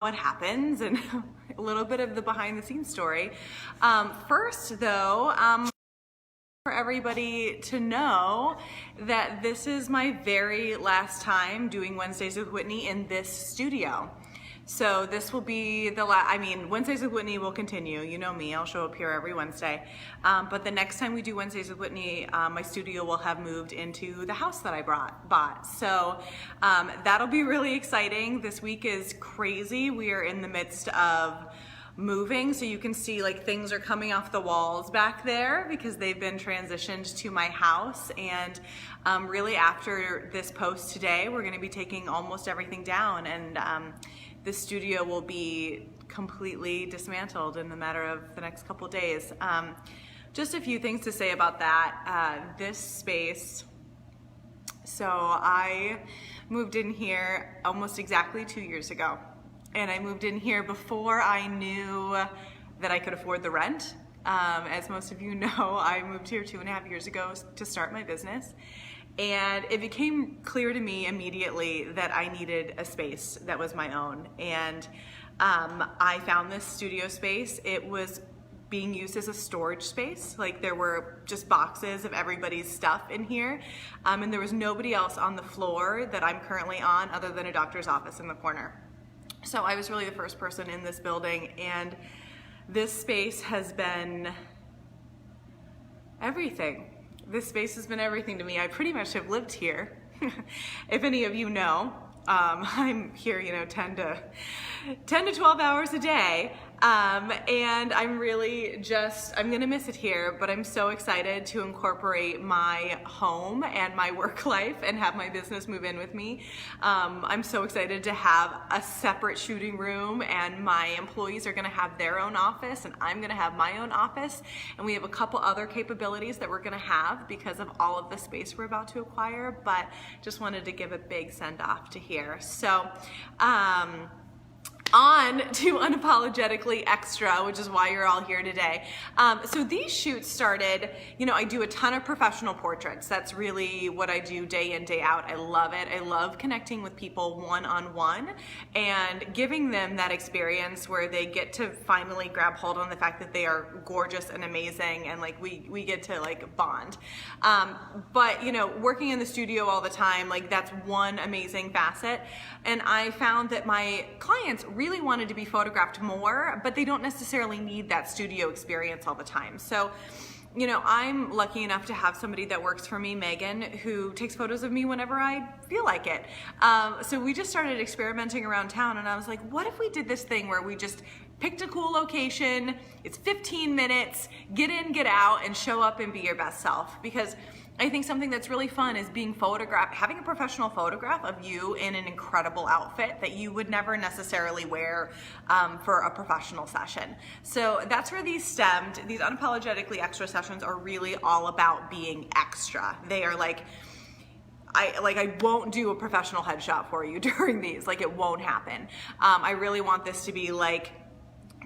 what happens and a little bit of the behind the scenes story. First though, for everybody to know that this is my very last time doing Wednesdays with Whitney in this studio. So this will be the Wednesdays with Whitney will continue. You know me, I'll show up here every Wednesday. But the next time we do Wednesdays with Whitney, my studio will have moved into the house that I bought. So that'll be really exciting. This week is crazy. We are in the midst of moving, so you can see like things are coming off the walls back there because they've been transitioned to my house. And really after this post today, we're going to be taking almost everything down, and the studio will be completely dismantled in the matter of the next couple days. Just a few things to say about that. This space, so I moved in here almost exactly 2 years ago. And I moved in here before I knew that I could afford the rent. As most of you know, I moved here 2.5 years ago to start my business. And it became clear to me immediately that I needed a space that was my own. And I found this studio space. It was being used as a storage space. Like there were just boxes of everybody's stuff in here. And there was nobody else on the floor that I'm currently on other than a doctor's office in the corner. So I was really the first person in this building, and this space has been everything. This space has been everything to me. I pretty much have lived here. If any of you know, I'm here, 10 to 12 hours a day. And I'm really I'm gonna miss it here, but I'm so excited to incorporate my home and my work life and have my business move in with me. I'm so excited to have a separate shooting room, and my employees are gonna have their own office, and I'm gonna have my own office. And we have a couple other capabilities that we're gonna have because of all of the space we're about to acquire, but just wanted to give a big send off to here. So, on to Unapologetically Extra, which is why you're all here today. So these shoots started, I do a ton of professional portraits. That's really what I do day in, day out. I love it. I love connecting with people one-on-one and giving them that experience where they get to finally grab hold on the fact that they are gorgeous and amazing, and like we get to like bond. But working in the studio all the time, like that's one amazing facet. And I found that my clients really wanted to be photographed more, but they don't necessarily need that studio experience all the time. So, I'm lucky enough to have somebody that works for me, Megan, who takes photos of me whenever I feel like it. So we just started experimenting around town, and I was like, what if we did this thing where we just picked a cool location, it's 15 minutes, get in, get out, and show up and be your best self. Because I think something that's really fun is being photographed, having a professional photograph of you in an incredible outfit that you would never necessarily wear for a professional session. So that's where these stemmed. These Unapologetically Extra sessions are really all about being extra. They are like, I won't do a professional headshot for you during these. Like, it won't happen. I really want this to be like,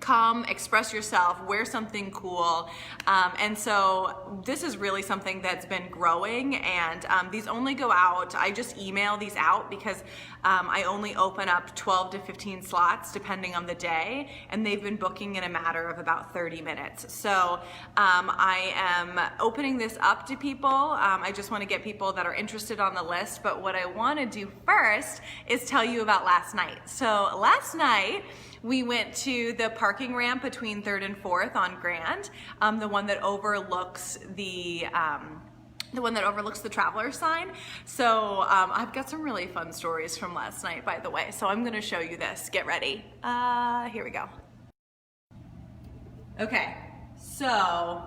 come, express yourself, wear something cool. And so this is really something that's been growing, and these only go out, I just email these out because I only open up 12 to 15 slots depending on the day, and they've been booking in a matter of about 30 minutes. So I am opening this up to people. I just want to get people that are interested on the list, but what I want to do first is tell you about last night. So last night, we went to the parking ramp between 3rd and 4th on Grand, the one that overlooks the traveler sign. So I've got some really fun stories from last night, by the way. So I'm gonna show you this. Get ready. Here we go. Okay, so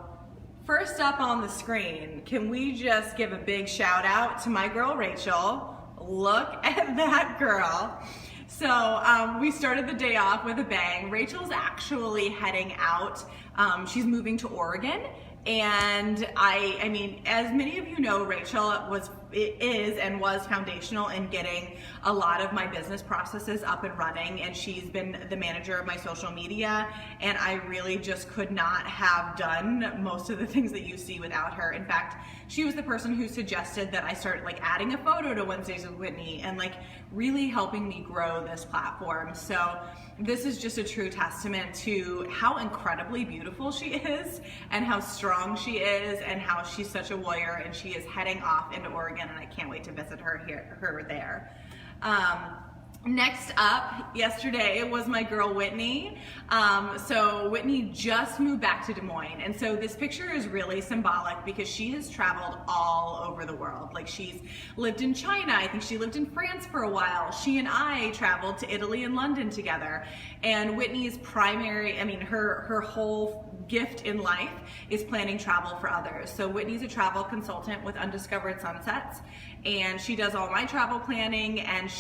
first up on the screen, can we just give a big shout out to my girl, Rachel. Look at that girl. So we started the day off with a bang. Rachel's actually heading out. She's moving to Oregon. And I mean, as many of you know, Rachel is and was foundational in getting a lot of my business processes up and running, and she's been the manager of my social media, and I really just could not have done most of the things that you see without her. In fact, she was the person who suggested that I start like adding a photo to Wednesdays with Whitney and like really helping me grow this platform. So this is just a true testament to how incredibly beautiful she is and how strong she is and how she's such a warrior, and she is heading off into Oregon, and I can't wait to visit her there. Next up, yesterday was my girl Whitney. So Whitney just moved back to Des Moines, and so this picture is really symbolic because she has traveled all over the world. Like, she's lived in China, I think she lived in France for a while. She and I traveled to Italy and London together. And Whitney's her whole gift in life is planning travel for others. So Whitney's a travel consultant with Undiscovered Sunsets, and she does all my travel planning, and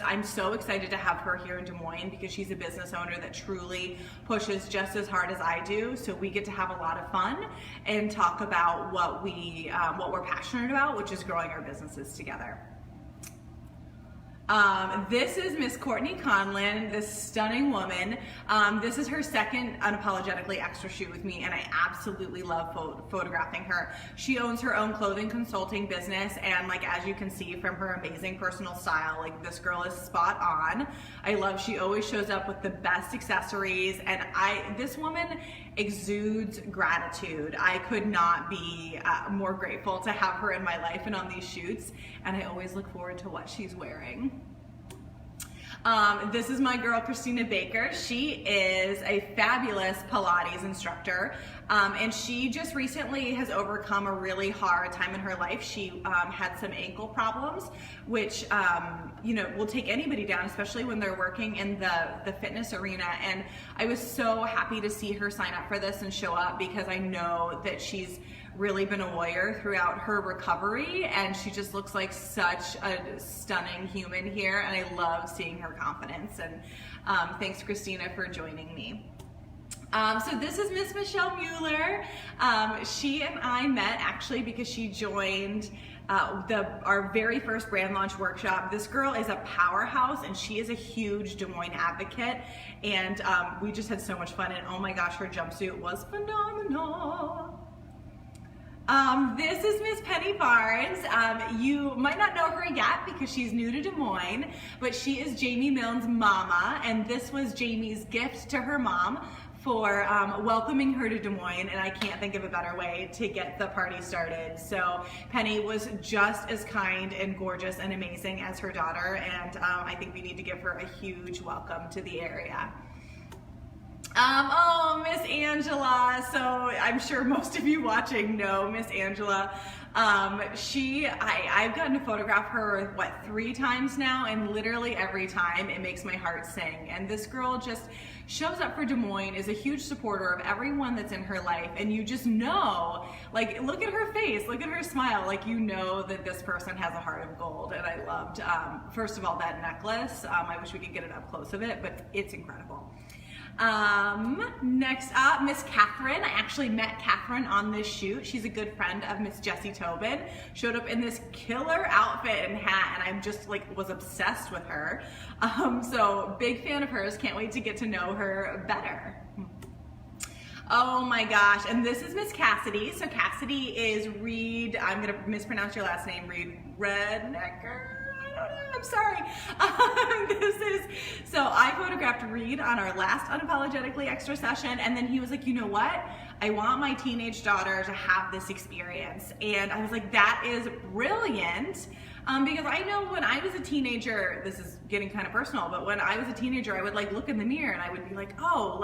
I'm so excited to have her here in Des Moines because she's a business owner that truly pushes just as hard as I do. So we get to have a lot of fun and talk about what we're passionate about, which is growing our businesses together. This is Miss Courtney Conlin, this stunning woman. This is her second Unapologetically Extra shoot with me, and I absolutely love photographing her. She owns her own clothing consulting business, and as you can see from her amazing personal style, this girl is spot on. She always shows up with the best accessories, and this woman exudes gratitude. I could not be more grateful to have her in my life and on these shoots, and I always look forward to what she's wearing. This is my girl Christina Baker. She is a fabulous Pilates instructor, and she just recently has overcome a really hard time in her life. She had some ankle problems, which will take anybody down, especially when they're working in the fitness arena. And I was so happy to see her sign up for this and show up because I know that she's really been a warrior throughout her recovery, and she just looks like such a stunning human here, and I love seeing her confidence. And thanks, Christina, for joining me. So this is Miss Michelle Mueller. She and I met actually because she joined our very first brand launch workshop. This girl is a powerhouse, and she is a huge Des Moines advocate, and we just had so much fun, and oh my gosh, her jumpsuit was phenomenal. This is Miss Penny Barnes. You might not know her yet because she's new to Des Moines, but she is Jamie Milne's mama, and this was Jamie's gift to her mom for welcoming her to Des Moines, and I can't think of a better way to get the party started. So Penny was just as kind and gorgeous and amazing as her daughter, and I think we need to give her a huge welcome to the area. Oh, Miss Angela. So I'm sure most of you watching know Miss Angela. I've gotten to photograph her, 3 times now, and literally every time it makes my heart sing. And this girl just shows up for Des Moines, is a huge supporter of everyone that's in her life, and you just know, look at her face, look at her smile, you know that this person has a heart of gold. And I loved, first of all, that necklace. I wish we could get an up close of it, but it's incredible. Next up, Miss Catherine. I actually met Catherine on this shoot. She's a good friend of Miss Jessie Tobin. Showed up in this killer outfit and hat, and I'm just was obsessed with her. So big fan of hers. Can't wait to get to know her better. Oh my gosh, and this is Miss Cassidy. So Cassidy is Reed, I'm gonna mispronounce your last name, Reed Rednecker? I'm sorry. So I photographed Reed on our last Unapologetically Extra session, and then he was like, you know what? I want my teenage daughter to have this experience. And I was like, that is brilliant. Because I know when I was a teenager, this is getting kind of personal, but when I was a teenager, I would look in the mirror and I would be like, oh,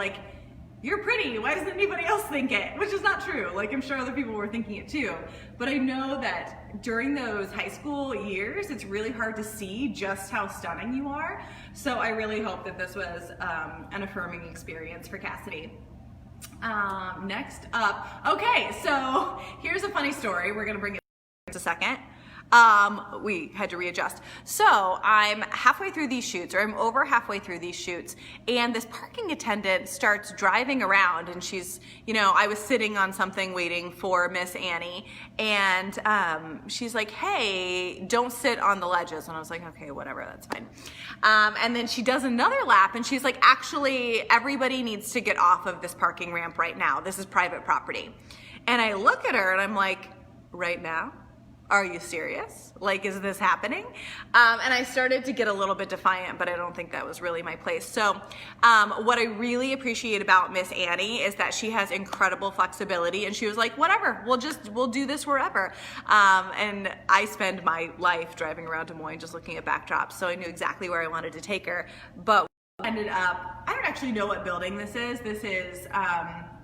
you're pretty, why doesn't anybody else think it? Which is not true. I'm sure other people were thinking it too. But I know that during those high school years, it's really hard to see just how stunning you are. So I really hope that this was an affirming experience for Cassidy. Next up, okay, so here's a funny story. We're gonna bring it in a second. We had to readjust. So I'm halfway through these shoots, or I'm over halfway through these shoots, and this parking attendant starts driving around, and she's, I was sitting on something waiting for Miss Annie, and she's like, hey, don't sit on the ledges. And I was like, okay, whatever, that's fine. And then she does another lap, and she's like, actually, everybody needs to get off of this parking ramp right now. This is private property. And I look at her, and I'm like, right now? are you serious? Like, is this happening? And I started to get a little bit defiant, but I don't think that was really my place. So what I really appreciate about Miss Annie is that she has incredible flexibility, and she was like, whatever, we'll do this wherever. And I spend my life driving around Des Moines just looking at backdrops, so I knew exactly where I wanted to take her. But ended up, I don't actually know what building this is. This is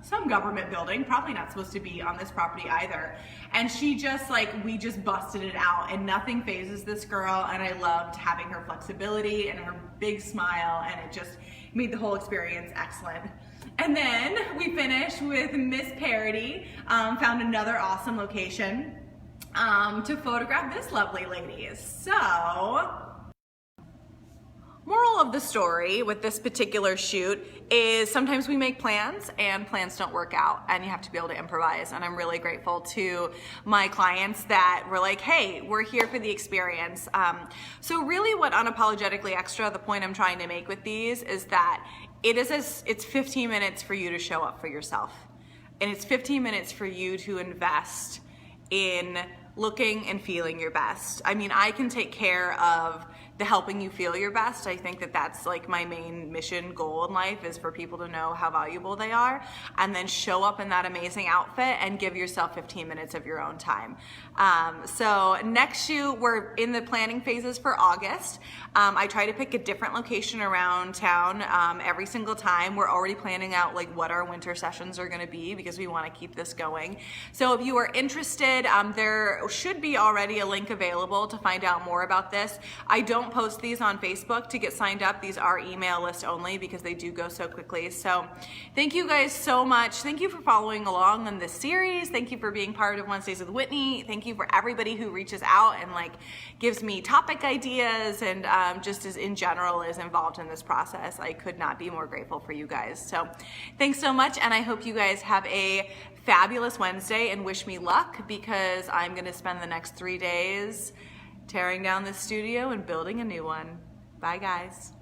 some government building, probably not supposed to be on this property either. And she just we just busted it out, and nothing phases this girl. And I loved having her flexibility and her big smile, and it just made the whole experience excellent. And then we finished with Miss Parody, found another awesome location to photograph this lovely lady. So, moral of the story with this particular shoot is sometimes we make plans and plans don't work out, and you have to be able to improvise. And I'm really grateful to my clients that were like, hey, we're here for the experience. So really what Unapologetically Extra, the point I'm trying to make with these is that it's 15 minutes for you to show up for yourself. And it's 15 minutes for you to invest in looking and feeling your best. I mean, I can take care of the helping you feel your best. I think that that's like my main mission goal in life, is for people to know how valuable they are, and then show up in that amazing outfit and give yourself 15 minutes of your own time. So next shoot, we're in the planning phases for August. I try to pick a different location around town every single time. We're already planning out like what our winter sessions are gonna be, because we wanna keep this going. So if you are interested, there should be already a link available to find out more about this. I don't post these on Facebook to get signed up. These are email list only because they do go so quickly. So thank you guys so much. Thank you for following along on this series. Thank you for being part of Wednesdays with Whitney. Thank you for everybody who reaches out and gives me topic ideas, and just as in general is involved in this process. I could not be more grateful for you guys. So thanks so much, and I hope you guys have a fabulous Wednesday, and wish me luck, because I'm gonna spend the next 3 days tearing down this studio and building a new one. Bye guys.